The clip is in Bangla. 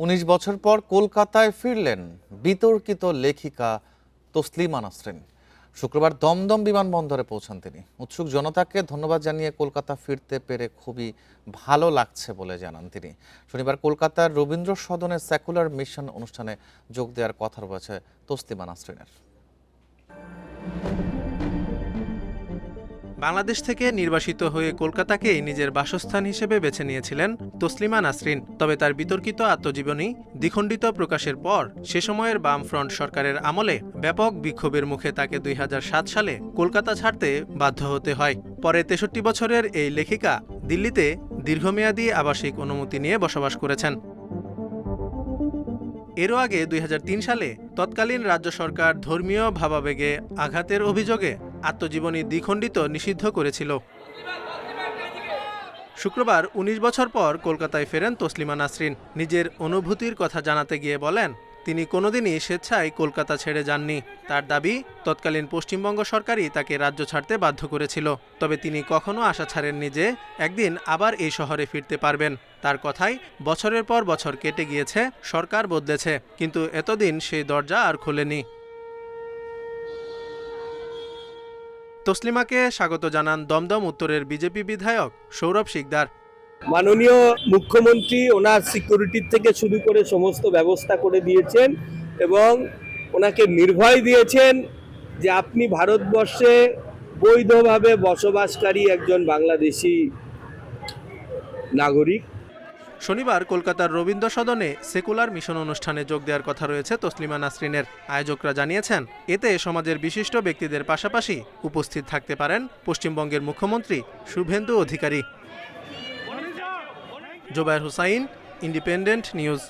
১৯ বছর পর কলকাতায় ফিরলেন বিতর্কিত লেখিকা তসলিমা নাসরিন। শুক্রবার দমদম বিমানবন্দরে পৌঁছান তিনি। উৎসুক জনতাকে ধন্যবাদ জানিয়ে কলকাতা ফিরতে পেরে খুবই ভালো লাগছে বলে জানান তিনি। শনিবার কলকাতার রবীন্দ্র সদনে সেকুলার মিশন অনুষ্ঠানে যোগ দেওয়ার কথা রয়েছে তসলিমা নাসরিনের। বাংলাদেশ থেকে নির্বাসিত হয়ে কলকাতাকেই নিজের বাসস্থান হিসেবে বেছে নিয়েছিলেন তসলিমা নাসরিন। তবে তার বিতর্কিত আত্মজীবনী দ্বিখণ্ডিত প্রকাশের পর সে সময়ের বামফ্রন্ট সরকারের আমলে ব্যাপক বিক্ষোভের মুখে তাকে ২০০৭ সালে কলকাতা ছাড়তে বাধ্য হতে হয়। পরে ৬৩ বছরের এই লেখিকা দিল্লিতে দীর্ঘমেয়াদী আবাসিক অনুমতি নিয়ে বসবাস করেছেন। এরও আগে ২০০৩ সালে তৎকালীন রাজ্য সরকার ধর্মীয় ভাবাবেগে আঘাতের অভিযোগে আত্মজীবনী দ্বিখণ্ডিত নিষিদ্ধ করেছিল। শুক্রবার ১৯ বছর পর কলকাতায় ফেরেন তসলিমা নাসরিন। নিজের অনুভূতির কথা জানাতে গিয়ে বলেন, তিনি কোনোদিনই স্বেচ্ছায় কলকাতা ছেড়ে যাননি। তার দাবি, তৎকালীন পশ্চিমবঙ্গ সরকারই তাকে রাজ্য ছাড়তে বাধ্য করেছিল। তবে তিনি কখনো আশা ছাড়েননি যে একদিন আবার এই শহরে ফিরতে পারবেন। তার কথায়, বছরের পর বছর কেটে গিয়েছে, সরকার বদলেছে, কিন্তু এতদিন সেই দরজা আর খোলেনি। তসলিমাকে স্বাগত জানান দমদম উত্তরের বিজেপি বিধায়ক সৌরভ শিকদার। মাননীয় মুখ্যমন্ত্রী ওনার সিকিউরিটির থেকে শুরু করে সমস্ত ব্যবস্থা করে দিয়েছেন এবং ওনাকে নির্ভয় দিয়েছেন যে আপনি ভারতবর্ষে বৈধভাবে বসবাসকারী একজন বাংলাদেশি নাগরিক। শনিবার কলকাতার রবীন্দ্র সদনে সেকুলার মিশন অনুষ্ঠানে যোগ দেওয়ার কথা রয়েছে তসলিমা নাসরিনের। আয়োজকরা জানিয়েছেন, এতে সমাজের বিশিষ্ট ব্যক্তিদের পাশাপাশি উপস্থিত থাকতে পারেন পশ্চিমবঙ্গের মুখ্যমন্ত্রী শুভেন্দু অধিকারী। Zobayer Hossain, independent news.